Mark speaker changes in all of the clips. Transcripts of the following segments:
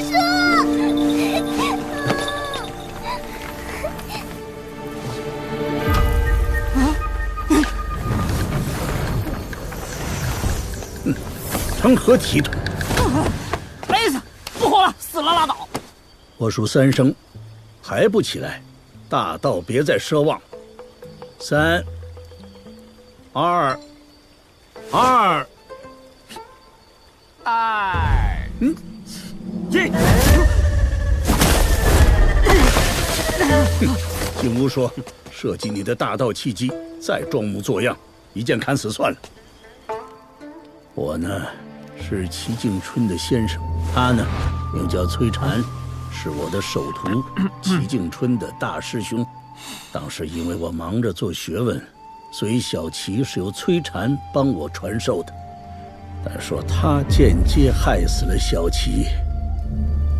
Speaker 1: 师叔。
Speaker 2: 成何体统！
Speaker 3: 没死，不活了，死了拉倒。
Speaker 2: 我数3声，还不起来，大道别再奢望。3、2、2。景无说，设计你的大道契机，再装模作样，一剑砍死算了。我呢，是齐敬春的先生，他呢，名叫崔禅，是我的首徒，齐敬春的大师兄。当时因为我忙着做学问，所以小齐是由崔禅帮我传授的。但说他间接害死了小齐，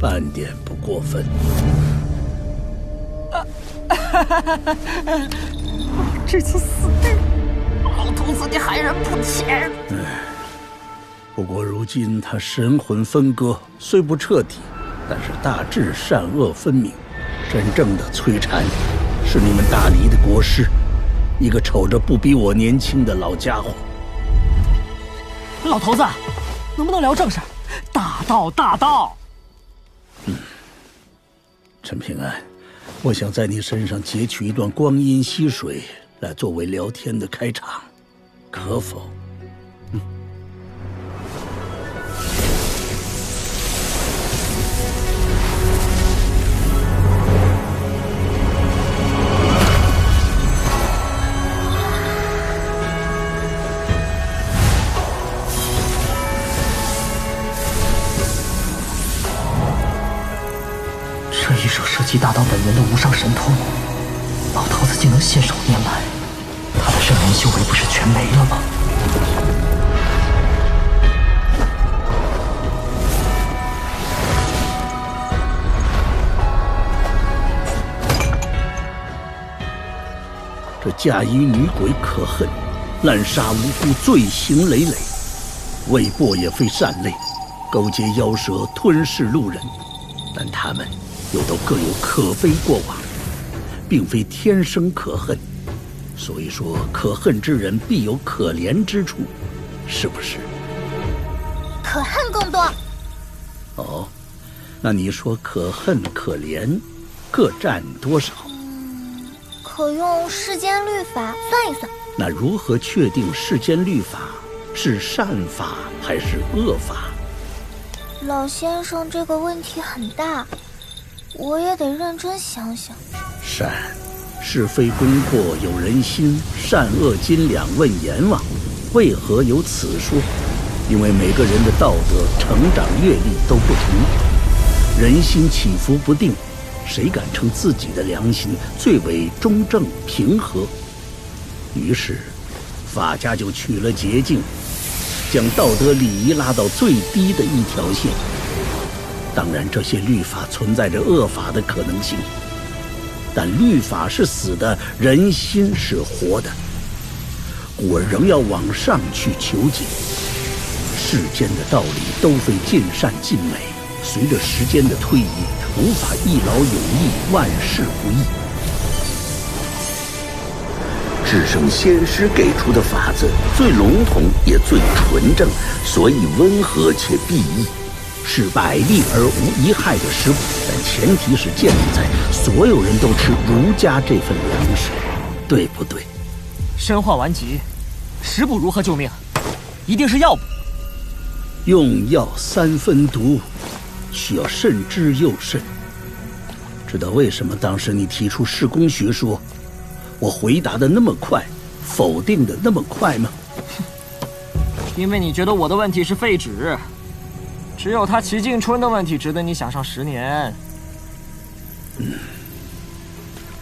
Speaker 2: 半点不过分。
Speaker 3: 这次死定了！老头子，你害人不浅。
Speaker 2: 不过如今他神魂分割，虽不彻底，但是大致善恶分明。真正的崔禅，是你们大黎的国师，一个瞅着不比我年轻的老家伙。
Speaker 3: 老头子，能不能聊正事？大道，大道。
Speaker 2: 陈平安，我想在你身上截取一段光阴溪水，来作为聊天的开场，可否？
Speaker 3: 这一手涉及大道本源的无上神通，老头子竟能信手拈来，他的圣人修为不是全没了吗？
Speaker 2: 这嫁衣女鬼可恨，滥杀无辜，罪行累累。魏薄也非善类，勾结妖蛇，吞噬路人，但他们又都各有可悲过往，并非天生可恨。所以说，可恨之人必有可怜之处，是不是？
Speaker 1: 可恨更多。
Speaker 2: 哦，那你说可恨可怜各占多少？
Speaker 1: 可用世间律法算一算。
Speaker 2: 那如何确定世间律法是善法还是恶法？
Speaker 1: 老先生这个问题很大，我也得认真想想。
Speaker 2: 善，是非功过有人心，善恶斤两问阎王。为何有此说？因为每个人的道德成长阅历都不同，人心起伏不定，谁敢称自己的良心最为中正平和？于是法家就取了捷径，将道德礼仪拉到最低的一条线。当然，这些律法存在着恶法的可能性，但律法是死的，人心是活的，故而仍要往上去求解。世间的道理都非尽善尽美，随着时间的推移，无法一劳永逸，万事不易。
Speaker 4: 至圣先师给出的法子最笼统也最纯正，所以温和且裨益，是百利而无一害的食谱，但前提是建立在所有人都吃儒家这份粮食，对不对？
Speaker 3: 身患顽疾，食补如何救命？一定是药补。
Speaker 2: 用药三分毒，需要慎之又慎。知道为什么当时你提出世公学说，我回答的那么快，否定的那么快吗？
Speaker 3: 因为你觉得我的问题是废纸，只有他齐敬春的问题值得你想上10年。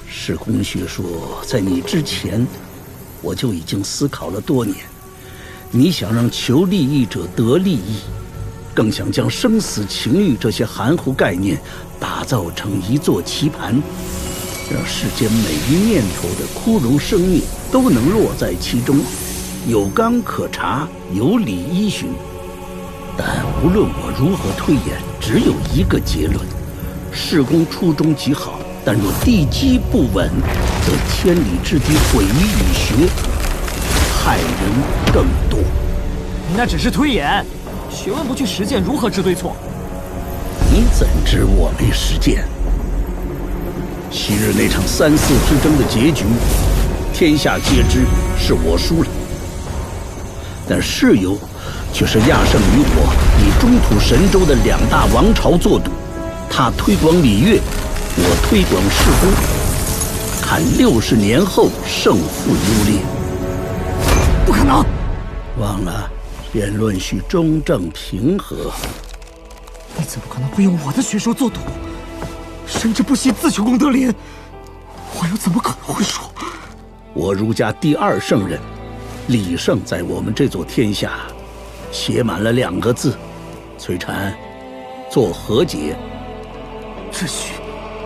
Speaker 2: 世公学说在你之前，我就已经思考了多年。你想让求利益者得利益，更想将生死情欲这些含糊概念打造成一座棋盘，让世间每一念头的枯荣生灭都能落在其中，有纲可查，有理依循。但无论我如何推演，只有一个结论：世公初衷极好，但若地基不稳，则千里之堤毁于蚁穴，害人更多。
Speaker 3: 你那只是推演，学问不去实践，如何知对错？
Speaker 2: 你怎知我没实践？昔日那场3、4之争的结局，天下皆知是我输了，但事由却是亚圣与我以中土神州的2大王朝作赌，他推广礼乐，我推广世功，看60年后胜负优劣。
Speaker 3: 不可能！
Speaker 2: 忘了，辩论需中正平和。
Speaker 3: 你怎么可能会用我的学说做赌？甚至不惜自求功德林，我又怎么可能会输？
Speaker 2: 我儒家第2圣人，李胜在我们这座天下写满了2个字：崔禅，做和解。
Speaker 3: 秩序。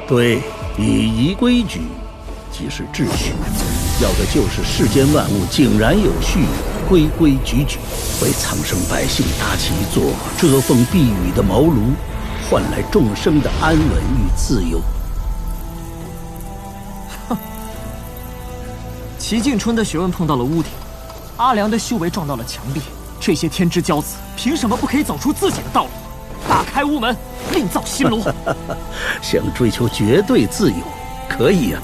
Speaker 2: 对，礼仪规矩即是秩序，要的就是世间万物井然有序，规规矩矩，为苍生百姓搭起一座遮风避雨的茅庐，换来众生的安稳与自由。
Speaker 3: 齐敬春的学问碰到了屋顶，阿良的修为撞到了墙壁，这些天之骄子凭什么不可以走出自己的道路，打开屋门，另造新炉？
Speaker 2: 想追求绝对自由，可以呀，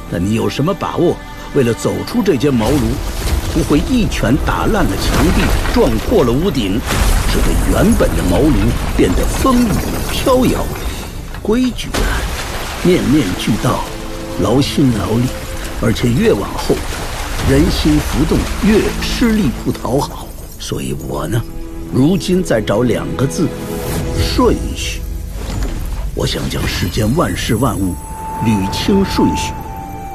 Speaker 2: 但你有什么把握，为了走出这间茅庐，不会一拳打烂了墙壁，撞破了屋顶，使得原本的茅庐变得风雨飘摇？规矩啊，面面俱到，劳心劳力，而且越往后，人心浮动，越吃力不讨好。所以我呢，如今在找2个字：顺序。我想将世间万事万物捋清顺序，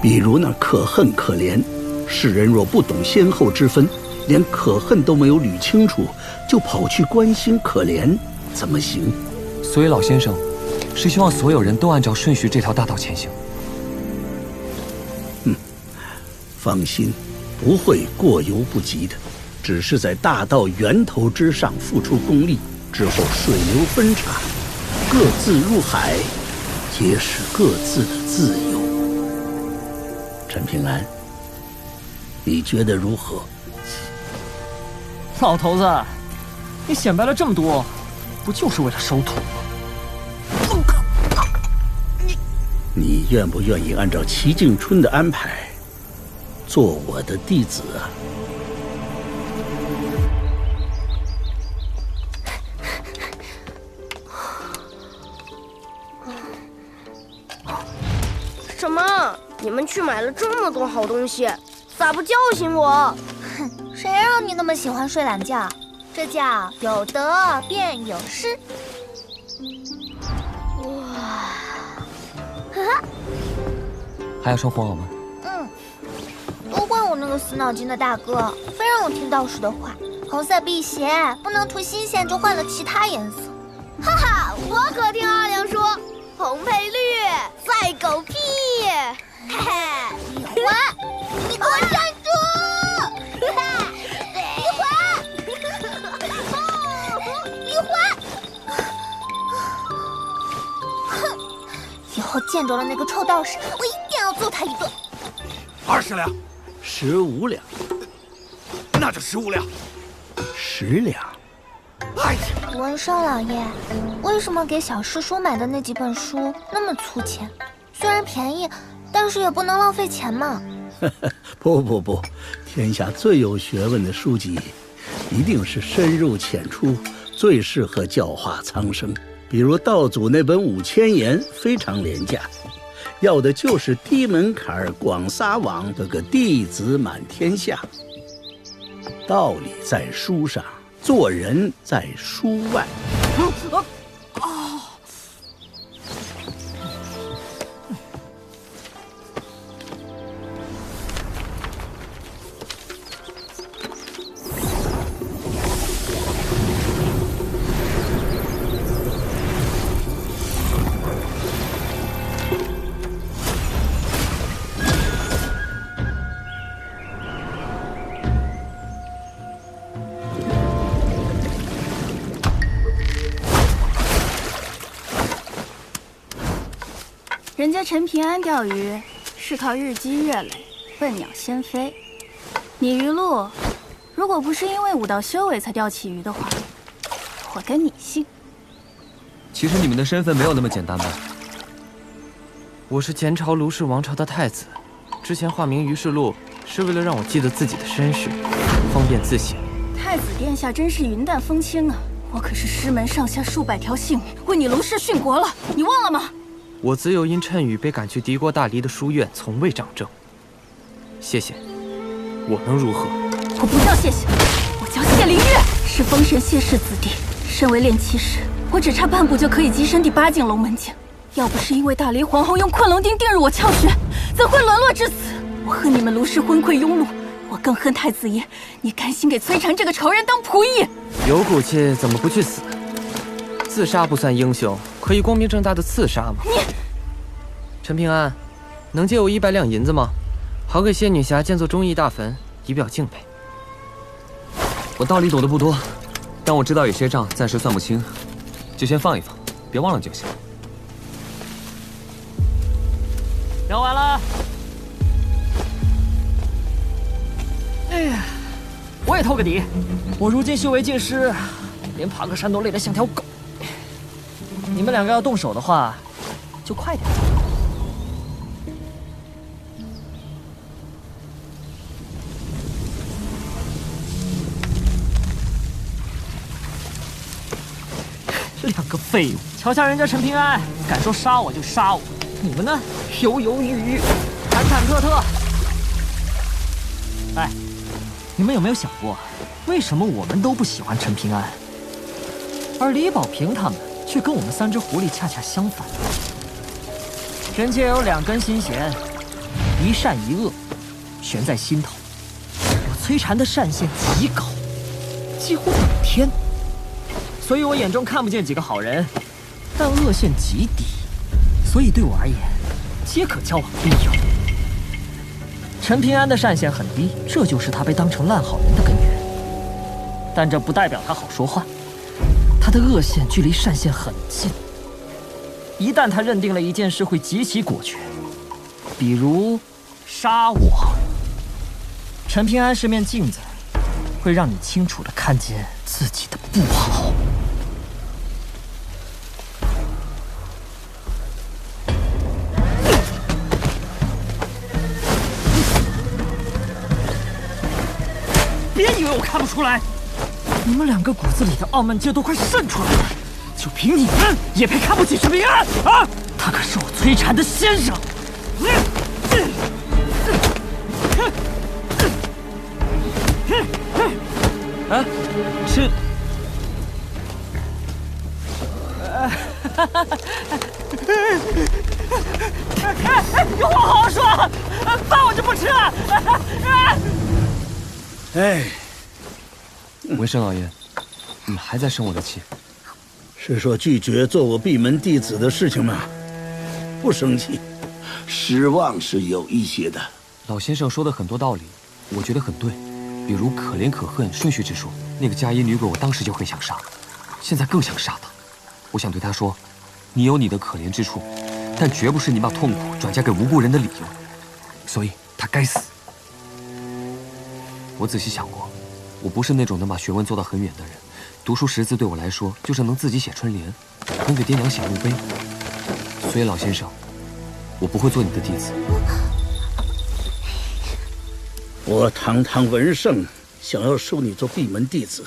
Speaker 2: 比如那可恨可怜，世人若不懂先后之分，连可恨都没有捋清楚，就跑去关心可怜，怎么行？
Speaker 3: 所以老先生是希望所有人都按照顺序这条大道前行。
Speaker 2: 放心，不会过犹不及的，只是在大道源头之上付出功力，之后水流分叉，各自入海，皆是各自的自由。陈平安，你觉得如何？
Speaker 3: 老头子，你显摆了这么多，不就是为了收徒吗？
Speaker 2: 你愿不愿意按照齐敬春的安排，做我的弟子啊？
Speaker 5: 什么？你们去买了这么多好东西，咋不叫醒我？
Speaker 1: 哼，谁让你那么喜欢睡懒觉？这叫有得便有失。哇！
Speaker 3: 还要生火偶吗？
Speaker 1: 都怪我那个死脑筋的大哥，非让我听道士的话，红色辟邪，不能图新鲜就换了其他颜色。
Speaker 5: 哈哈，我可听阿良说，红配绿，赛狗屁！嘿嘿，
Speaker 1: 李环，你给我站住！李环，李环！哼，以后见着了那个臭道士，我一定要揍他一顿。
Speaker 6: 20两
Speaker 2: ，15两，
Speaker 6: 那就15两
Speaker 2: ，10两。
Speaker 6: 哎呀，
Speaker 1: 文生老爷，为什么给小师叔买的那几本书那么粗浅？虽然便宜，但是也不能浪费钱嘛。
Speaker 2: 不，天下最有学问的书籍，一定是深入浅出，最适合教化苍生。比如道祖那本5000言，非常廉价，要的就是低门槛、广撒网，这个弟子满天下。道理在书上，做人在书外。
Speaker 7: 人家陈平安钓鱼是靠日积月累，笨鸟先飞。你鱼露，如果不是因为武道修为才钓起鱼的话，我跟你姓。
Speaker 8: 其实你们的身份没有那么简单吧？
Speaker 9: 我是前朝卢氏王朝的太子，之前化名于世禄，是为了让我记得自己的身世，方便自省。
Speaker 7: 太子殿下真是云淡风轻啊！我可是师门上下数百条性命，为你卢氏殉国了，你忘了吗？
Speaker 9: 我自幼因谶语被赶去敌国大黎的书院，从未掌政。谢谢，我能如何？
Speaker 7: 我不叫谢谢，我叫谢灵月，是封神谢氏子弟。身为炼气师，我只差半步就可以跻身第8境龙门境。要不是因为大黎皇后用困龙钉钉入我窍穴，怎会沦落至此？我恨你们卢氏昏聩庸碌，我更恨太子爷，你甘心给崔禅这个仇人当仆役？
Speaker 9: 有骨气怎么不去死？自杀不算英雄，可以光明正大的刺杀吗？你，陈平安，能借我100两银子吗？好给谢女侠建座忠义大坟，以表敬佩。
Speaker 8: 我道理懂得不多，但我知道有些账暂时算不清，就先放一放，别忘了就行。
Speaker 3: 聊完了。哎呀，我也透个底，我如今修为尽失，连爬个山都累得像条狗。你们2个要动手的话，就快点。2个废物，瞧瞧人家陈平安，敢说杀我就杀我，你们呢，犹犹豫豫，忐忐忑忑。哎，你们有没有想过，为什么我们都不喜欢陈平安，而李保平他们却跟我们3只狐狸恰恰相反？人家有2根心弦，一善一恶，悬在心头。我崔禅的善线极高，几乎顶天。所以我眼中看不见几个好人，但恶线极低，所以对我而言，皆可交往密友。陈平安的善线很低，这就是他被当成烂好人的根源。但这不代表他好说话，他的恶线距离善线很近。一旦他认定了一件事，会极其果决，比如杀我。陈平安是面镜子，会让你清楚地看见自己的不好。别以为我看不出来，你们2个骨子里的傲慢劲都快渗出来了。就凭你们，也配看不起陈平安啊？他可是我崔禅的先生。
Speaker 8: 啊，是。
Speaker 3: 有话好好说，饭我就不吃了。
Speaker 2: 哎，
Speaker 8: 文生老爷，你还在生我的气？
Speaker 2: 是说拒绝做我闭门弟子的事情吗？不生气，
Speaker 4: 失望是有一些的。
Speaker 8: 老先生说的很多道理，我觉得很对。比如可怜可恨顺序之说，那个佳音女鬼，我当时就很想杀，现在更想杀她。我想对她说，你有你的可怜之处，但绝不是你把痛苦转嫁给无辜人的理由。所以她该死。我仔细想过，我不是那种能把学问做到很远的人，读书识字对我来说，就是能自己写春联，能给爹娘写墓碑。所以老先生，我不会做你的弟子。
Speaker 2: 我堂堂文圣想要收你做闭门弟子，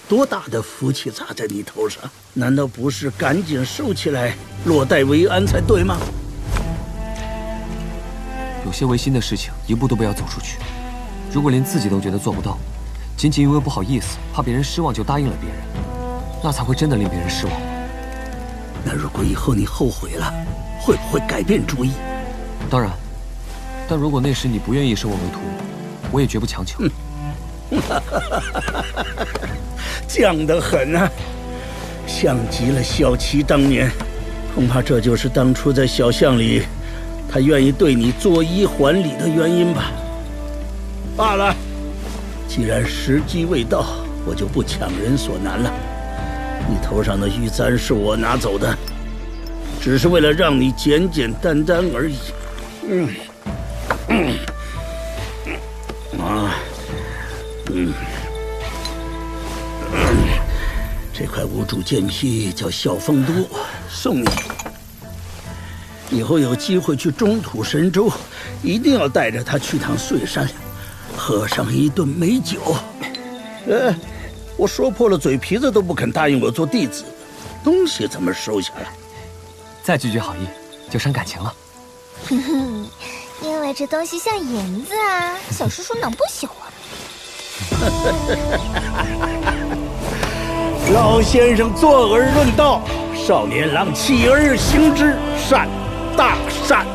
Speaker 2: 多大的福气砸在你头上？难道不是赶紧收起来，落袋为安才对吗？
Speaker 8: 有些违心的事情，一步都不要走出去。如果连自己都觉得做不到，仅仅因为不好意思，怕别人失望就答应了别人，那才会真的令别人失望。
Speaker 2: 那如果以后你后悔了，会不会改变主意？
Speaker 8: 当然，但如果那时你不愿意收我为徒，我也绝不强求。
Speaker 2: 犟得很啊，像极了小琪当年。恐怕这就是当初在小巷里，他愿意对你作揖还礼的原因吧。罢了，既然时机未到，我就不强人所难了。你头上的玉簪是我拿走的，只是为了让你简简单单而已。这块无主剑劈叫小风都，送你。以后有机会去中土神州，一定要带着他去趟穗山，喝上一顿美酒。我说破了嘴皮子都不肯答应我做弟子，东西怎么收下来？
Speaker 8: 再句句好意，就伤感情了。
Speaker 1: 哼哼，因为这东西像银子啊，小叔叔能不喜欢？
Speaker 2: 老先生坐而论道，少年郎起而行之，善，大善。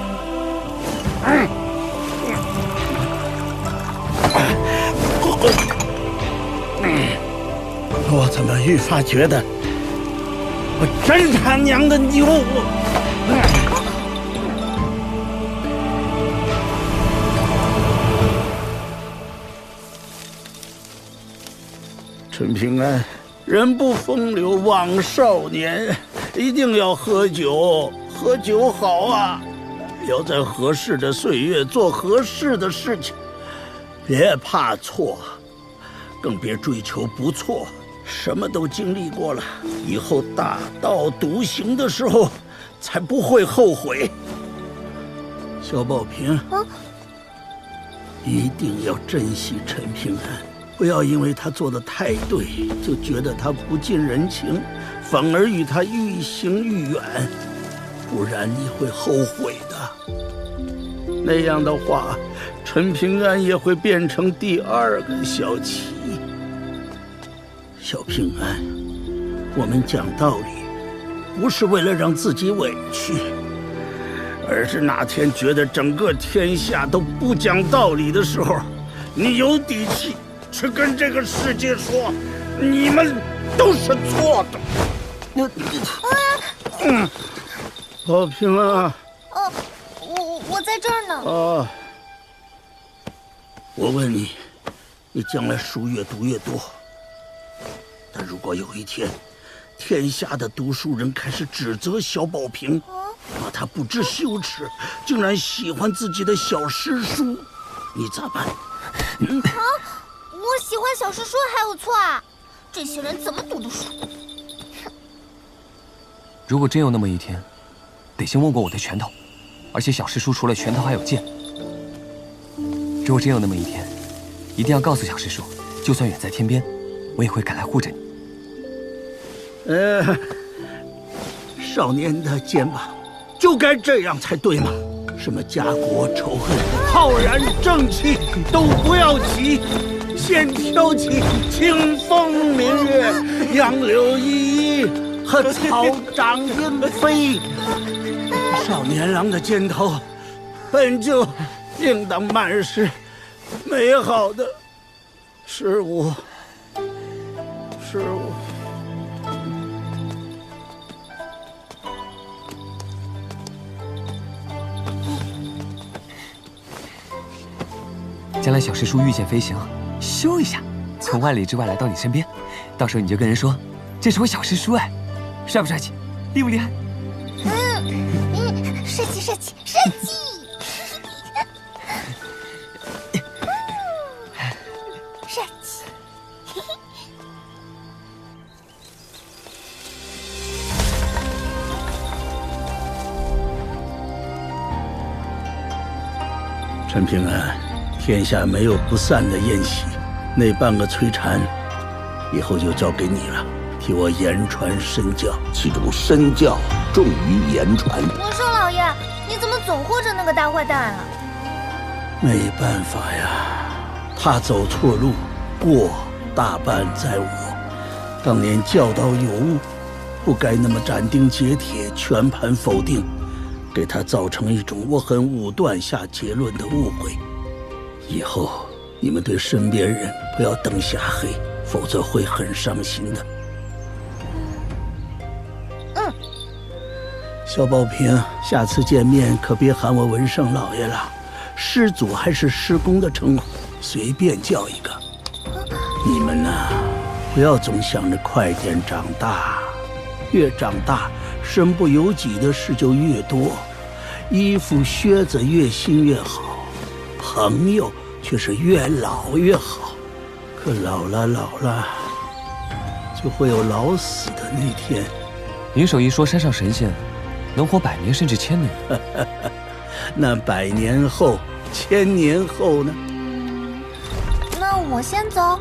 Speaker 2: 我怎么愈发觉得我真他娘的牛！陈平安，人不风流枉少年，一定要喝酒，喝酒好啊！要在合适的岁月做合适的事情，别怕错，更别追求不错。什么都经历过了，以后大道独行的时候，才不会后悔。小宝平，一定要珍惜陈平安，不要因为他做的太对，就觉得他不近人情，反而与他愈行愈远，不然你会后悔的。那样的话，陈平安也会变成第二个小齐。小平安，我们讲道理，不是为了让自己委屈，而是哪天觉得整个天下都不讲道理的时候，你有底气去跟这个世界说，你们都是错的。小平安。
Speaker 1: 我在这儿呢。
Speaker 2: 我问你，你将来书越读越多。但如果有一天，天下的读书人开始指责小宝平，骂他不知羞耻，竟然喜欢自己的小诗书，你咋办？
Speaker 1: 我喜欢小诗书还有错啊？这些人怎么读的书？
Speaker 8: 如果真有那么一天，得先握过我的拳头，而且小师叔除了拳头还有剑。如果真有那么一天，一定要告诉小师叔，就算远在天边，我也会赶来护着你。
Speaker 2: 少年的肩膀就该这样才对嘛！什么家国仇恨、浩然正气都不要起，先挑起清风明月、杨柳依依和草长莺飞。少年郎的肩头本就应当满是美好的事物。
Speaker 8: 将来小师叔御剑飞行，咻一下，从万里之外来到你身边，到时候你就跟人说，这是我小师叔哎，帅不帅气，厉不厉害？
Speaker 1: 帅气帅气帅气！帅气！
Speaker 2: 陈平安，天下没有不散的宴席，那半个崔禅，以后就交给你了，替我言传身教。
Speaker 4: 其中身教重于言传。
Speaker 1: 我说老爷，你怎么总护着那个大坏蛋啊？
Speaker 2: 没办法呀，他走错路，过大半在我。当年教导有误，不该那么斩钉截铁、全盘否定，给他造成一种我很武断下结论的误会。以后你们对身边人不要灯下黑，否则会很伤心的。小宝平，下次见面可别喊我文圣老爷了，师祖还是师公的称呼，随便叫一个。你们呐，不要总想着快点长大，越长大，身不由己的事就越多，衣服靴子越新越好，朋友却是越老越好。可老了，就会有老死的那天。
Speaker 8: 林守一说山上神仙能活100年甚至1000年，
Speaker 2: 那100年后、1000年后呢？
Speaker 1: 那我先走。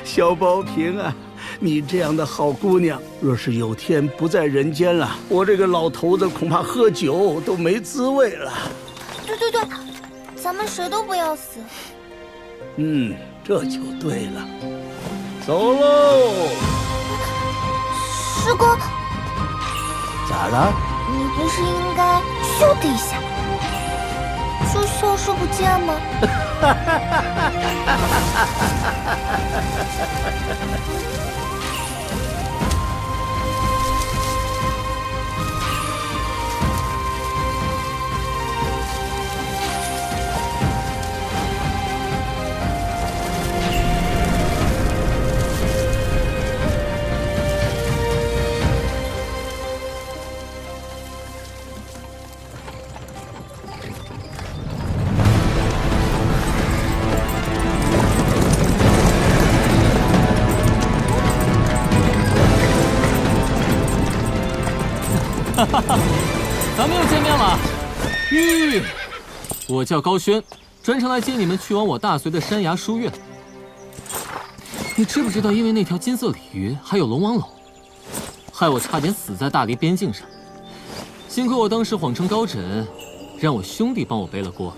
Speaker 2: 小宝瓶啊，你这样的好姑娘，若是有天不在人间了，我这个老头子恐怕喝酒都没滋味了。
Speaker 1: 对，咱们谁都不要死。
Speaker 2: 这就对了。走喽。
Speaker 1: 师公，
Speaker 2: 咋了？
Speaker 1: 你不是应该咻的一下就消失不见吗？
Speaker 3: 咱们又见面了。我叫高轩，专程来接你们去往我大隋的山崖书院。你知不知道，因为那条金色鲤鱼还有龙王蝼，害我差点死在大黎边境上。幸亏我当时谎称高枕，让我兄弟帮我背了锅。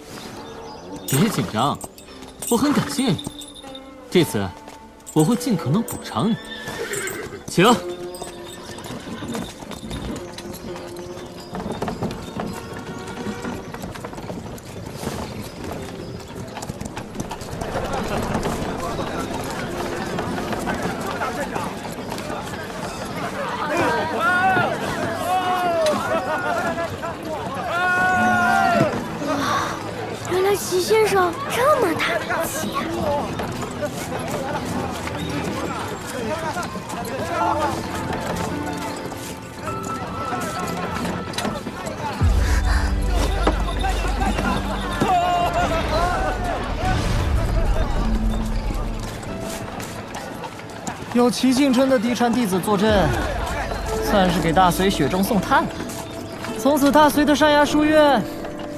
Speaker 3: 别紧张，我很感谢你。这次我会尽可能补偿你。请。
Speaker 5: 原来齐先生这么大力气呀！
Speaker 3: 有齐敬春的嫡传弟子坐镇，算是给大隋雪中送炭了。从此大隋的山崖书院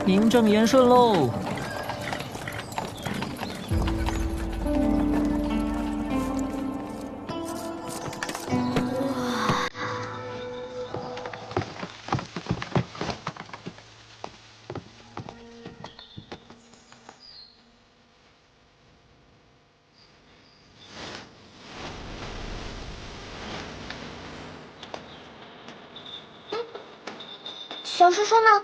Speaker 3: 名正言顺喽。
Speaker 1: 小师叔呢？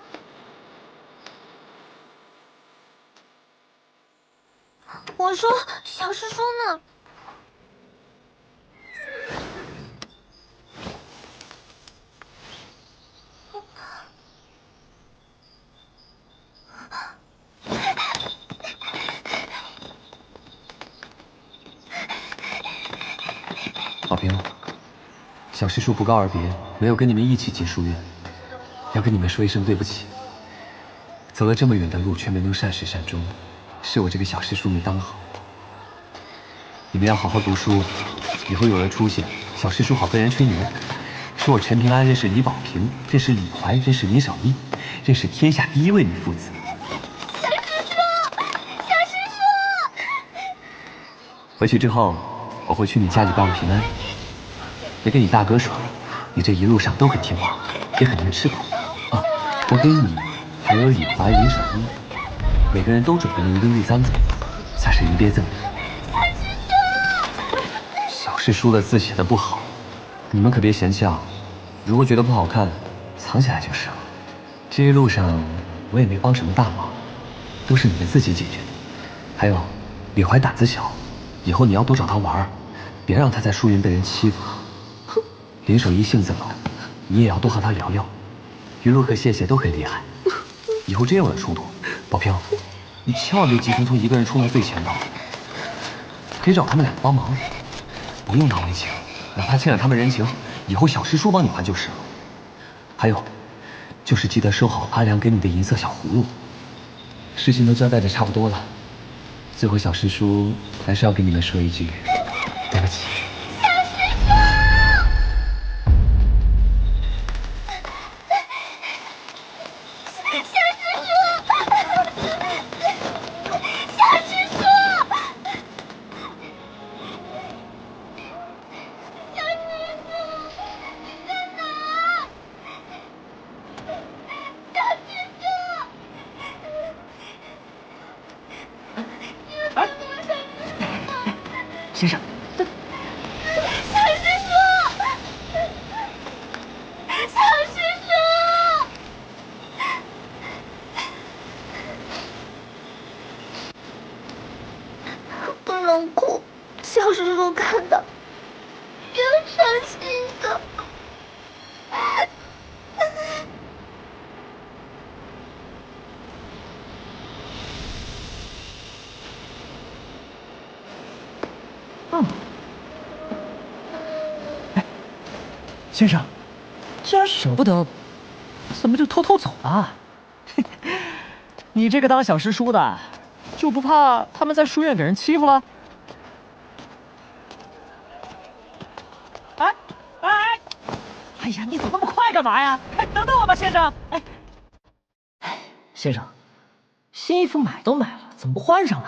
Speaker 1: 我说小师叔呢？
Speaker 8: 宝瓶，小师叔不告而别，没有跟你们一起进书院。要跟你们说一声对不起，走了这么远的路却没能善始善终，是我这个小师叔没当好。你们要好好读书，以后有人出现，小师叔好跟人吹牛，说我陈平安认识李宝平，认识李怀，认识林守一，认识天下第1位女父子。
Speaker 5: 小师叔，
Speaker 8: 回去之后，我会去你家里报个平安，也跟你大哥说，你这一路上都很听话，也很能吃苦。我给你，还有李怀、林守一，每个人都准备了1根绿簪子，算是一别赠礼。小师叔的字写的不好，你们可别嫌弃啊。如果觉得不好看，藏起来就是了。这一路上我也没帮什么大忙，都是你们自己解决的。还有，李怀胆子小，以后你要多找他玩，别让他在书院被人欺负。林守一性子冷，你也要多和他聊聊。于洛和谢谢都很厉害，以后真有了冲突，宝瓶，你千万别急匆匆一个人冲到最前头，可以找他们俩帮忙，不用难为情。哪怕欠了他们人情，以后小师叔帮你还就是了。还有，就是记得收好阿良给你的银色小葫芦。事情都交代的差不多了，最后小师叔还是要跟你们说一句，对不起。
Speaker 3: 先生，
Speaker 5: 小师叔，小师叔，
Speaker 1: 不能哭，小师叔看到要伤心的。
Speaker 3: 先生，既然舍不得，怎么就偷偷走了？你这个当小师叔的，就不怕他们在书院给人欺负了？哎呀，你走那么快干嘛呀？等等我吧，先生。先生，新衣服买都买了，怎么不换上呢？